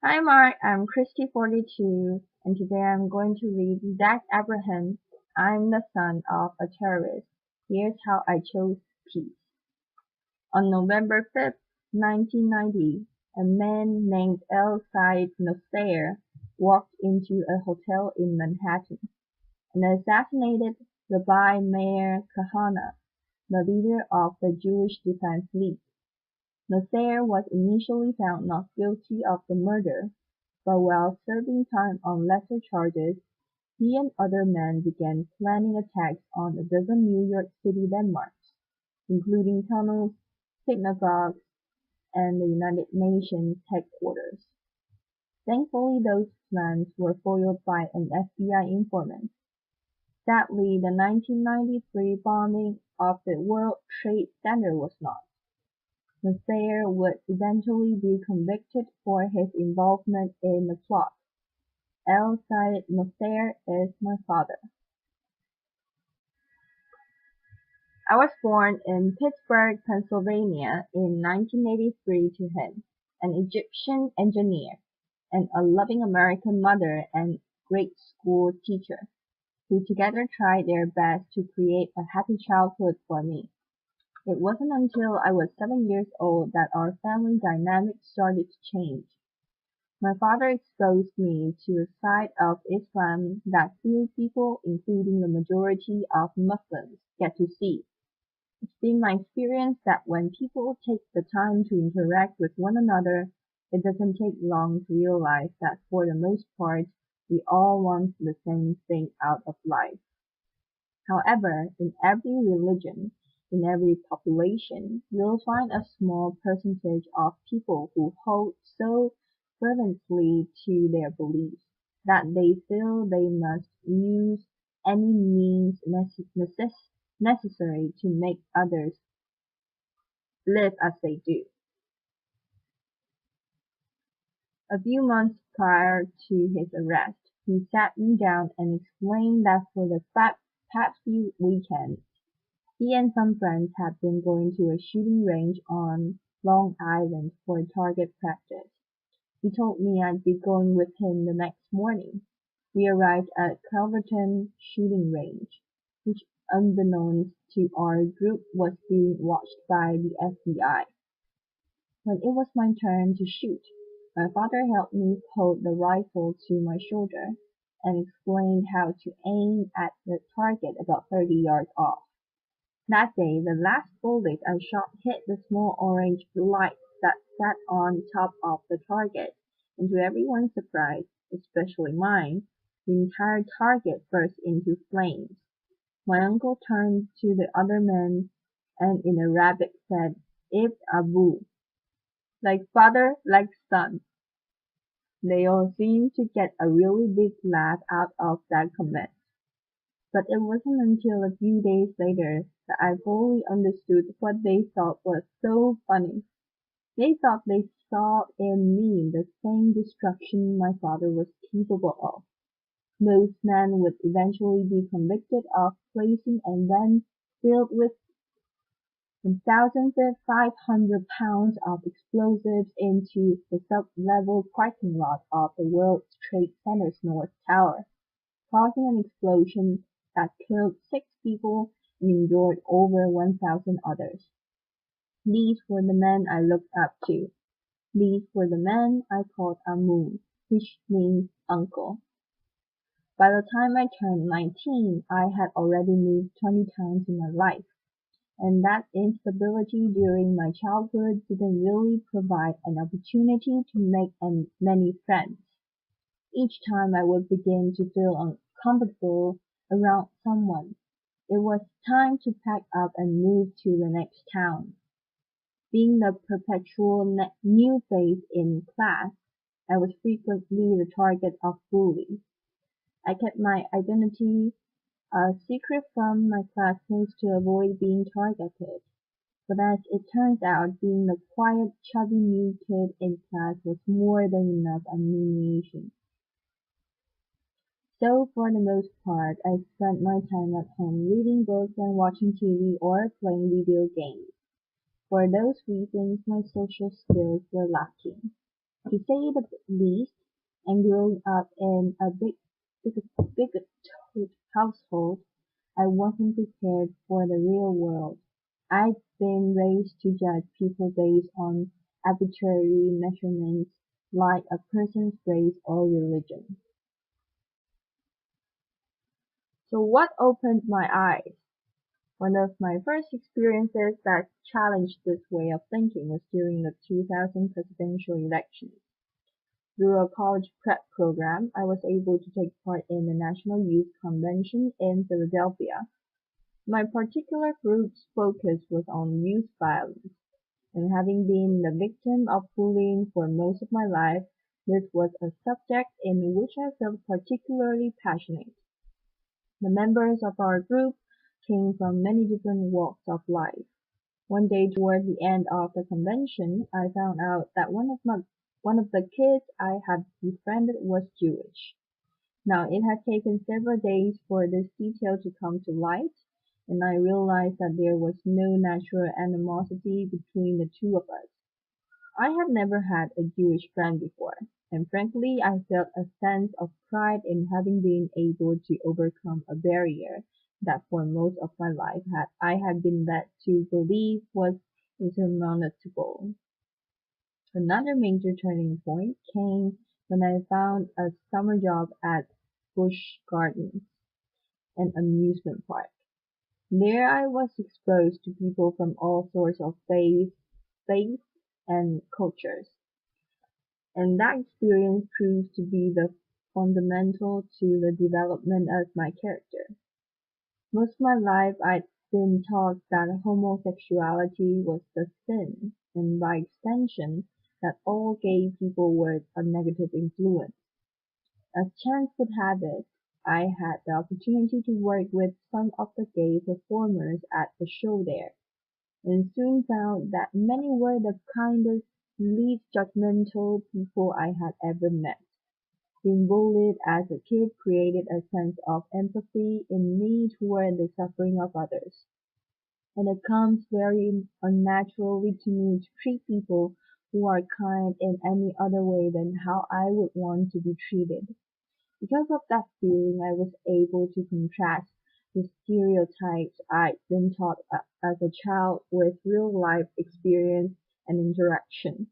Hi Mark, I'm Christy42 and today I'm going to read Zach Abraham, I'm the son of a terrorist. Here's how I chose peace. On November 5th, 1990, a man named El Said Nasser walked into a hotel in Manhattan and assassinated Rabbi Meir Kahane, the leader of the Jewish Defense League. Nasser was initially found not guilty of the murder, but while serving time on lesser charges, he and other men began planning attacks on a dozen New York City landmarks, including tunnels, synagogues, and the United Nations headquarters. Thankfully, those plans were foiled by an FBI informant. Sadly, the 1993 bombing of the World Trade Center was not. Nasser would eventually be convicted for his involvement in the plot. El Sayed Nasser is my father. I was born in Pittsburgh, Pennsylvania in 1983 to him, an Egyptian engineer, and a loving American mother and grade school teacher, who together tried their best to create a happy childhood for me. It wasn't until I was 7 years old that our family dynamic started to change. My father exposed me to a side of Islam that few people, including the majority of Muslims, get to see. It's been my experience that when people take the time to interact with one another, it doesn't take long to realize that for the most part, we all want the same thing out of life. However, in every religion, in every population, you'll find a small percentage of people who hold so fervently to their beliefs that they feel they must use any means necessary to make others live as they do. A few months prior to his arrest, he sat me down and explained that for the past few weekends, he and some friends had been going to a shooting range on Long Island for target practice. He told me I'd be going with him the next morning. We arrived at Calverton Shooting Range, which unbeknownst to our group was being watched by the FBI. When it was my turn to shoot, my father helped me hold the rifle to my shoulder and explained how to aim at the target about 30 yards off. That day, the last bullet I shot hit the small orange light that sat on top of the target, and to everyone's surprise, especially mine, the entire target burst into flames. My uncle turned to the other men and in Arabic said, Ibn Abu, like father, like son. They all seemed to get a really big laugh out of that comment. But it wasn't until a few days later that I fully understood what they thought was so funny. They thought they saw in me the same destruction my father was capable of. Most men would eventually be convicted of placing and then filled with thousands of 500 pounds of explosives into the sub-level parking lot of the World Trade Center's North Tower, causing an explosion that killed 6 people and injured over 1,000 others. These were the men I looked up to. These were the men I called Amun, which means uncle. By the time I turned 19, I had already moved 20 times in my life, and that instability during my childhood didn't really provide an opportunity to make many friends. Each time I would begin to feel uncomfortable around someone, it was time to pack up and move to the next town. Being the perpetual new face in class, I was frequently the target of bullies. I kept my identity a secret from my classmates to avoid being targeted. But as it turns out, being the quiet, chubby new kid in class was more than enough ammunition. So for the most part, I spent my time at home reading books and watching TV or playing video games. For those reasons, my social skills were lacking. to say the least, and growing up in a bigoted household, I wasn't prepared for the real world. I'd been raised to judge people based on arbitrary measurements like a person's race or religion. So what opened my eyes? One of my first experiences that challenged this way of thinking was during the 2000 presidential elections. Through a college prep program, I was able to take part in the National Youth Convention in Philadelphia. My particular group's focus was on youth violence, and having been the victim of bullying for most of my life, this was a subject in which I felt particularly passionate. The members of our group came from many different walks of life. One day toward the end of the convention, I found out that one of the kids I had befriended was Jewish. Now it had taken several days for this detail to come to light, and I realized that there was no natural animosity between the two of us. I had never had a Jewish friend before, and frankly I felt a sense of pride in having been able to overcome a barrier that for most of my life I had been led to believe was insurmountable. Another major turning point came when I found a summer job at Busch Gardens, an amusement park. There I was exposed to people from all sorts of faiths and cultures, and that experience proved to be the fundamental to the development of my character. Most of my life I'd been taught that homosexuality was the sin, and by extension, that all gay people were a negative influence. As chance would have it, I had the opportunity to work with some of the gay performers at the show there, and soon found that many were the kindest, least judgmental people I had ever met. Being bullied as a kid created a sense of empathy in me toward the suffering of others, and it comes very unnaturally to me to treat people who are kind in any other way than how I would want to be treated. Because of that feeling, I was able to contrast the stereotypes I'd been taught as a child with real-life experience and interaction.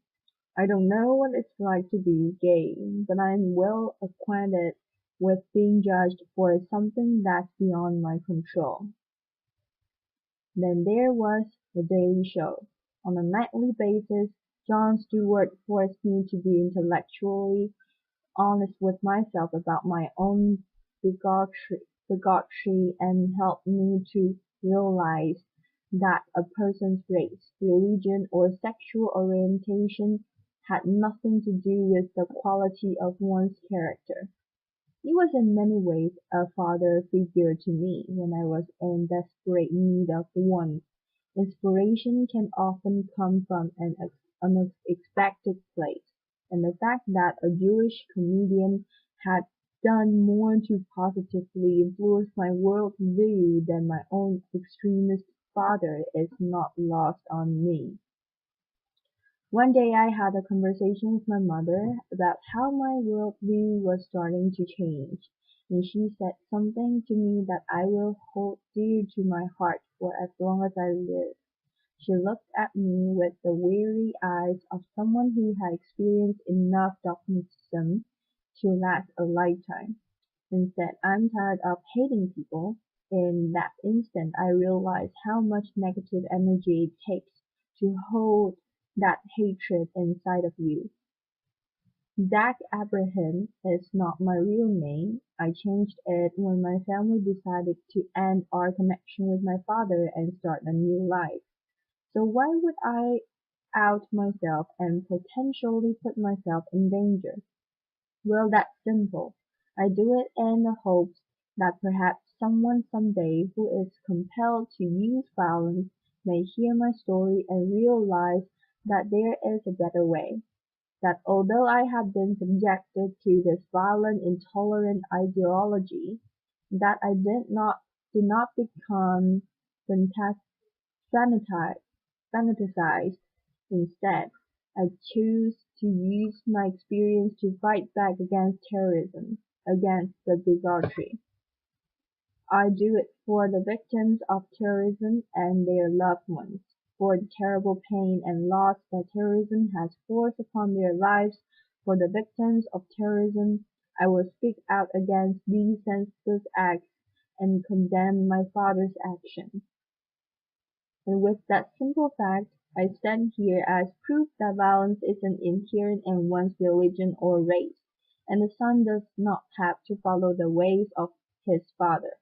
I don't know what it's like to be gay, but I'm well acquainted with being judged for something that's beyond my control. Then there was The Daily Show. On a nightly basis, Jon Stewart forced me to be intellectually honest with myself about my own bigotry and helped me to realize that a person's race, religion, or sexual orientation had nothing to do with the quality of one's character. He was in many ways a father figure to me when I was in desperate need of one. Inspiration can often come from an unexpected place, and the fact that a Jewish comedian had done more to positively influence my world view than my own extremist father is not lost on me. One day I had a conversation with my mother about how my world view was starting to change, and she said something to me that I will hold dear to my heart for as long as I live. She looked at me with the weary eyes of someone who had experienced enough dogmatism to last a lifetime, and said, "I'm tired of hating people." In that instant I realized how much negative energy it takes to hold that hatred inside of you. Zach Abraham is not my real name. I changed it when my family decided to end our connection with my father and start a new life. So why would I out myself and potentially put myself in danger? Well, that's simple. I do it in the hopes that perhaps someone someday who is compelled to use violence may hear my story and realize that there is a better way. That although I have been subjected to this violent, intolerant ideology, that I did not become fantas- fanatized. Instead, I choose to use my experience to fight back against terrorism, against the bigotry. I do it for the victims of terrorism and their loved ones, for the terrible pain and loss that terrorism has forced upon their lives. For the victims of terrorism, I will speak out against these senseless acts and condemn my father's action. And with that simple fact, I stand here as proof that violence isn't inherent in one's religion or race, and the son does not have to follow the ways of his father.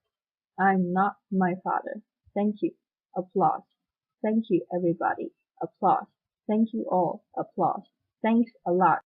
I'm not my father. Thank you. Applause. Thank you, everybody. Applause. Thank you all. Applause. Thanks a lot.